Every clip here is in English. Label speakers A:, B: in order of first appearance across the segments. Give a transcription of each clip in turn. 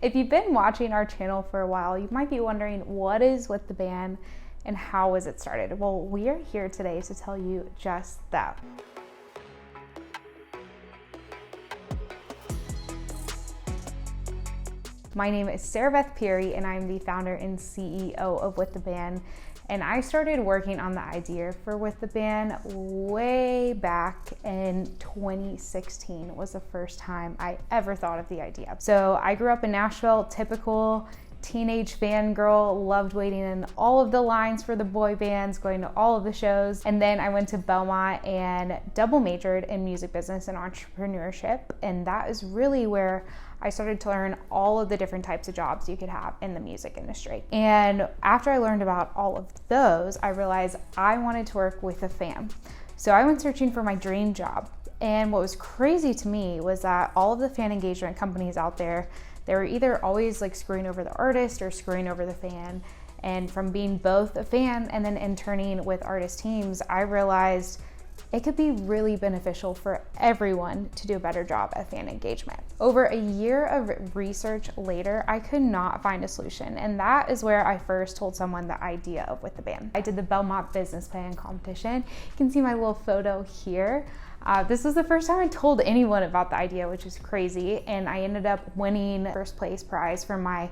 A: If you've been watching our channel for a while, you might be wondering, what is With the Band and how was it started? Well, we are here today to tell you just that. My name is Sarah Beth and I'm the founder and CEO of With the Band. And I started working on the idea for With the Band way back in 2016 was the first time I ever thought of the idea. So I grew up in Nashville, typical teenage fangirl, loved waiting in all of the lines for the boy bands, going to all of the shows. And then I went to Belmont and double majored in music business and entrepreneurship. And that is really where I started to learn all of the different types of jobs you could have in the music industry. And after I learned about all of those, I realized I wanted to work with a fan. So I went searching for my dream job. And what was crazy to me was that all of the fan engagement companies out there, they were either always like screwing over the artist or screwing over the fan. And from being both a fan and then interning with artist teams, I realized it could be really beneficial for everyone to do a better job at fan engagement. Over a year of research later, I could not find a solution. And that is where I first told someone the idea of With the Band. I did the Belmont business plan competition. You can see my little photo here. This was the first time I told anyone about the idea, which is crazy. And I ended up winning first place prize for my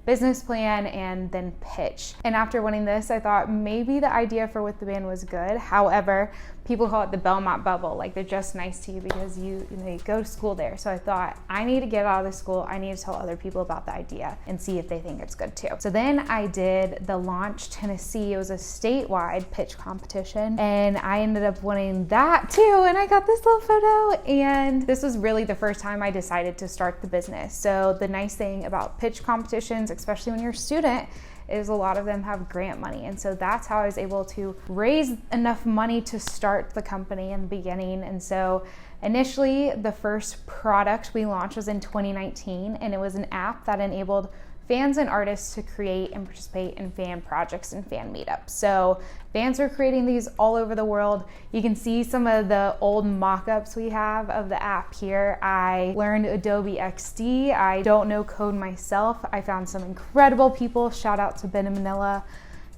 A: business plan and then pitch. And after winning this, I thought maybe the idea for With the Band was good. However, people call it the Belmont bubble. Like, they're just nice to you because you go to school there. So I thought, I need to get out of the school. I need to tell other people about the idea and see if they think it's good too. So then I did the Launch Tennessee. It was a statewide pitch competition and I ended up winning that too. And I got this little photo, and this was really the first time I decided to start the business. So the nice thing about pitch competitions, especially when you're a student, is a lot of them have grant money. And so that's how I was able to raise enough money to start the company in the beginning. And so initially the first product we launched was in 2019, and it was an app that enabled fans and artists to create and participate in fan projects and fan meetups. So fans are creating these all over the world. You can see some of the old mock-ups we have of the app here. I learned Adobe XD. I don't know code myself. I found some incredible people. Shout out to Ben and Manila,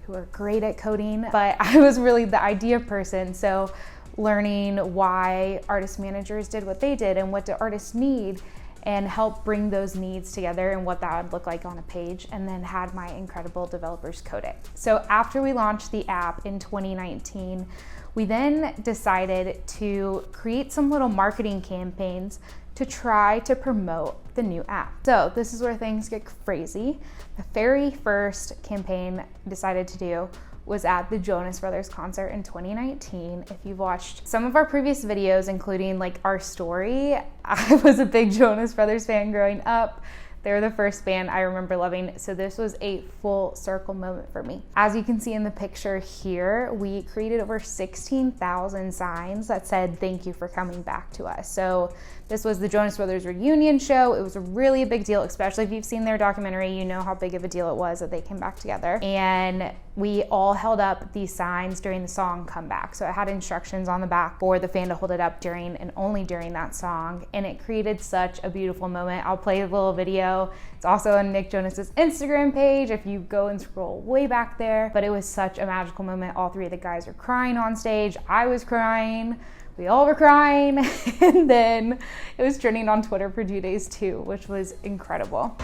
A: who are great at coding, but I was really the idea person. So learning why artist managers did what they did and what do artists need, and help bring those needs together and what that would look like on a page, and then had my incredible developers code it. So after we launched the app in 2019, we then decided to create some little marketing campaigns to try to promote the new app. So this is where things get crazy. The very first campaign I decided to do was at the Jonas Brothers concert in 2019. If you've watched some of our previous videos, including like our story, I was a big Jonas Brothers fan growing up. They were the first band I remember loving, so this was a full circle moment for me. As you can see in the picture here, we created over 16,000 signs that said, "Thank you for coming back to us." So this was the Jonas Brothers reunion show. It was really a big deal, especially if you've seen their documentary, you know how big of a deal it was that they came back together. And we all held up these signs during the song Comeback. So it had instructions on the back for the fan to hold it up during and only during that song. And it created such a beautiful moment. I'll play a little video. It's also on Nick Jonas's Instagram page if you go and scroll way back there. But it was such a magical moment. All three of the guys were crying on stage. I was crying. We all were crying. And then it was trending on Twitter for 2 days too, which was incredible.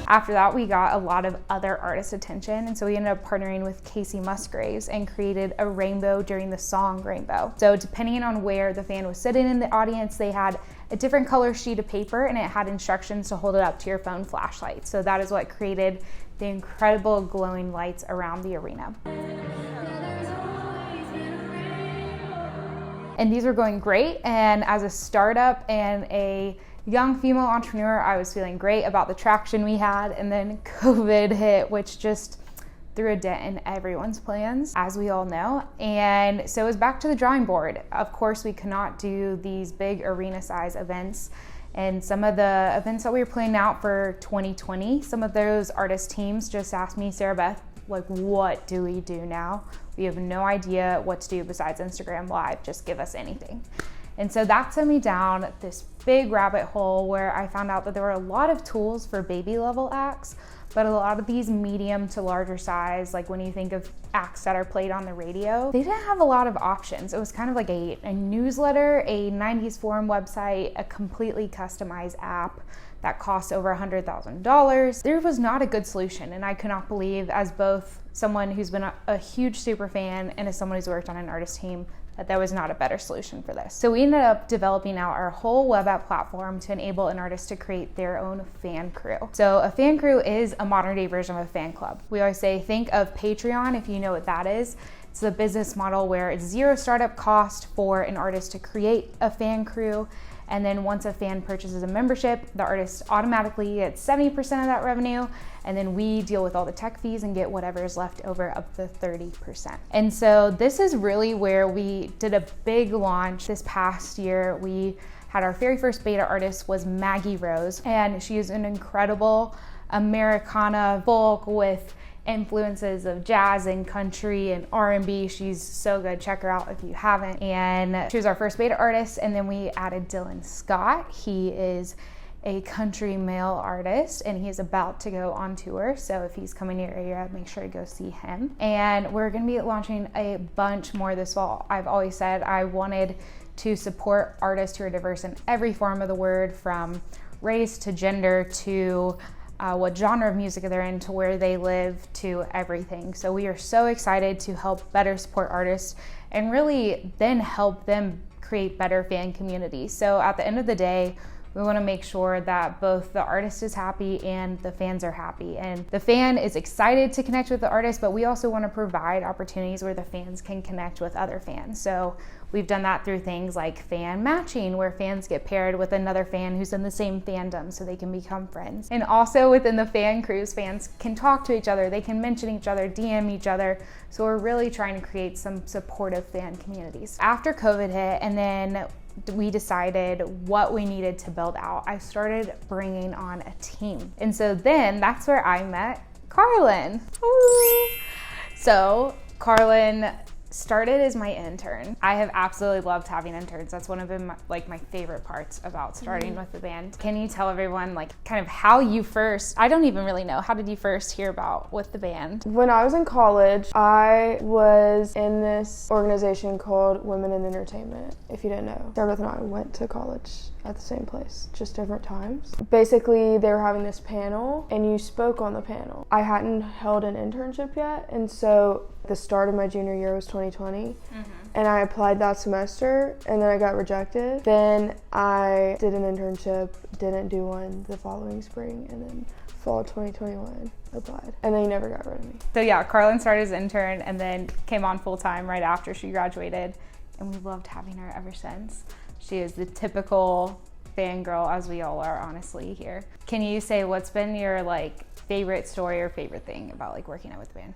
A: After that, we got a lot of other artist attention, and so we ended up partnering with Casey Musgraves and created a rainbow during the song Rainbow. So depending on where the fan was sitting in the audience, they had a different color sheet of paper, and it had instructions to hold it up to your phone flashlight. So that is what created the incredible glowing lights around the arena. And these were going great, and as a startup and a young female entrepreneur, I was feeling great about the traction we had, and then COVID hit, which just threw a dent in everyone's plans, as we all know. And so it was back to the drawing board. Of course, we could not do these big arena size events, and some of the events that we were planning out for 2020, some of those artist teams just asked me, Sarah Beth, like, what do we do now? We have no idea what to do besides Instagram Live. Just give us anything. And so that sent me down this big rabbit hole where I found out that there were a lot of tools for baby level acts, but a lot of these medium to larger size, like when you think of acts that are played on the radio, they didn't have a lot of options. It was kind of like a newsletter, a 90s forum website, a completely customized app that costs over $100,000. There was not a good solution, and I could not believe, as both someone who's been a huge super fan and as someone who's worked on an artist team, that there was not a better solution for this. So we ended up developing out our whole web app platform to enable an artist to create their own fan crew. So a fan crew is a modern day version of a fan club. We always say, think of Patreon, if you know what that is. It's a business model where it's zero startup cost for an artist to create a fan crew. And then once a fan purchases a membership, the artist automatically gets 70% of that revenue. And then we deal with all the tech fees and get whatever is left over up to 30%. And so this is really where we did a big launch this past year. We had our very first beta artist was Maggie Rose, and she is an incredible Americana folk with influences of jazz and country and R&B. She's so good. Check her out if you haven't. And she was our first beta artist. And then we added Dylan Scott. He is a country male artist and he's about to go on tour. So if he's coming to your area, make sure to go see him. And we're going to be launching a bunch more this fall. I've always said I wanted to support artists who are diverse in every form of the word, from race to gender to what genre of music they're in, to where they live, to everything. So we are so excited to help better support artists and really then help them create better fan communities. So at the end of the day, we want to make sure that both the artist is happy and the fans are happy. And the fan is excited to connect with the artist, but we also want to provide opportunities where the fans can connect with other fans. So we've done that through things like fan matching, where fans get paired with another fan who's in the same fandom so they can become friends. And also within the fan crews, fans can talk to each other, they can mention each other, DM each other. So we're really trying to create some supportive fan communities. After COVID hit, and then we decided what we needed to build out, I started bringing on a team. And so then that's where I met Carlyn. Woo! So Carlyn started as my intern. I have absolutely loved having interns. That's one of my favorite parts about starting with the band. Can you tell everyone kind of how you first, I don't even really know, how did you first hear about With the Band?
B: When I was in college, I was in this organization called Women in Entertainment, if you didn't know. Sarah Beth and I went to college at the same place, just different times. Basically, they were having this panel and you spoke on the panel. I hadn't held an internship yet, and so the start of my junior year was 2020, and I applied that semester and then I got rejected. Then I did an internship, didn't do one the following spring, and then fall 2021 applied, and then he never got rid of me.
A: So yeah, Carlyn started as an intern and then came on full time right after she graduated, and we've loved having her ever since. She is the typical fangirl, as we all are honestly here. Can you say what's been your favorite story or favorite thing about working out with the band?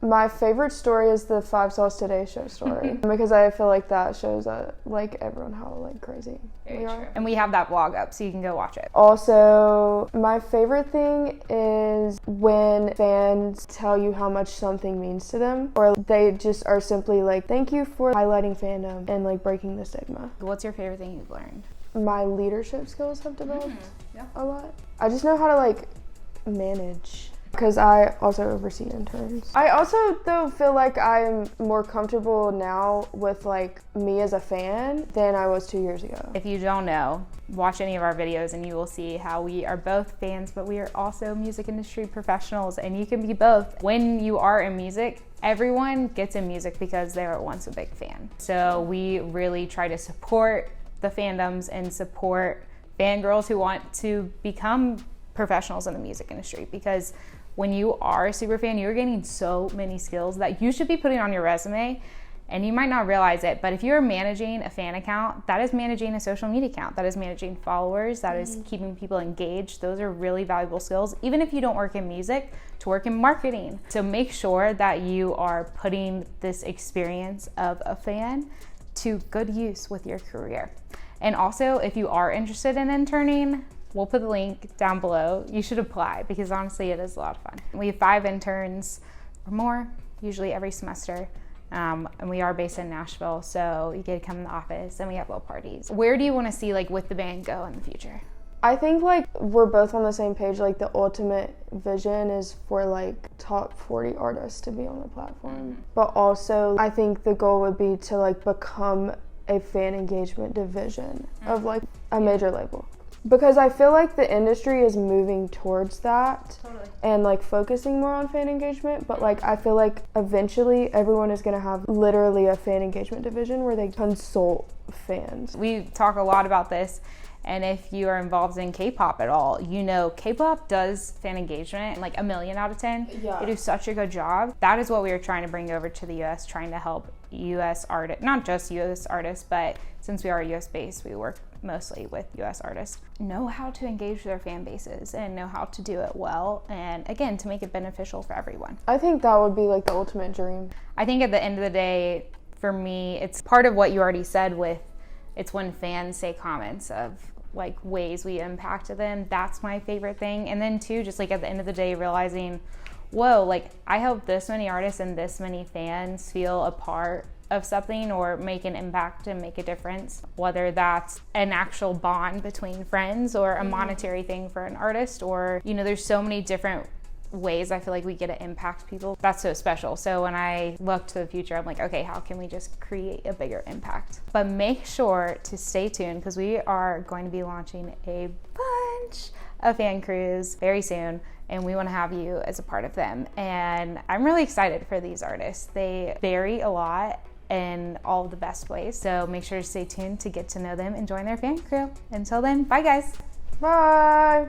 B: My favorite story is the 5 Sauce Today show story because I feel like that shows everyone how crazy we are.
A: And we have that vlog up so you can go watch it.
B: Also, my favorite thing is when fans tell you how much something means to them, or they just are simply thank you for highlighting fandom and breaking the stigma.
A: What's your favorite thing you've learned?
B: My leadership skills have developed a lot. I just know how to manage, because I also oversee interns. I also though feel like I'm more comfortable now with me as a fan than I was 2 years ago.
A: If you don't know, watch any of our videos and you will see how we are both fans, but we are also music industry professionals, and you can be both. When you are in music, everyone gets in music because they were once a big fan. So we really try to support the fandoms and support fangirls who want to become professionals in the music industry, because when you are a super fan, you're gaining so many skills that you should be putting on your resume, and you might not realize it, but if you're managing a fan account, that is managing a social media account, that is managing followers, that is keeping people engaged. Those are really valuable skills, even if you don't work in music, to work in marketing. So make sure that you are putting this experience of a fan to good use with your career. And also, if you are interested in interning, we'll put the link down below. You should apply, because honestly, it is a lot of fun. We have 5 interns or more, usually every semester. And we are based in Nashville, so you get to come in the office and we have little parties. Where do you want to see like With the Band go in the future?
B: I think like we're both on the same page. Like the ultimate vision is for like top 40 artists to be on the platform. But also I think the goal would be to like become a fan engagement division of like a major label. Because I feel like the industry is moving towards that.
A: Totally.
B: And like focusing more on fan engagement, but like I feel like eventually everyone is gonna have literally a fan engagement division where they consult fans.
A: We talk a lot about this, and if you are involved in K-pop at all, you know K-pop does fan engagement like 1 million out of 10.
B: Yeah.
A: They do such a good job. That is what we are trying to bring over to the US, trying to help US artists, not just US artists, but since we are US based, we work mostly with US artists, know how to engage their fan bases and know how to do it well, and again, to make it beneficial for everyone.
B: I think that would be like the ultimate dream.
A: I think at the end of the day, for me, it's part of what you already said with, it's when fans say comments of like ways we impacted them. That's my favorite thing. And then too, just like at the end of the day, realizing, whoa, like I helped this many artists and this many fans feel a part of something or make an impact and make a difference, whether that's an actual bond between friends or a monetary thing for an artist, or, you know, there's so many different ways I feel like we get to impact people. That's so special. So when I look to the future, I'm like, okay, how can we just create a bigger impact? But make sure to stay tuned because we are going to be launching a bunch of fan crews very soon, and we want to have you as a part of them. And I'm really excited for these artists. They vary a lot in all of the best ways. So make sure to stay tuned to get to know them and join their fan crew. Until then, bye guys.
B: Bye.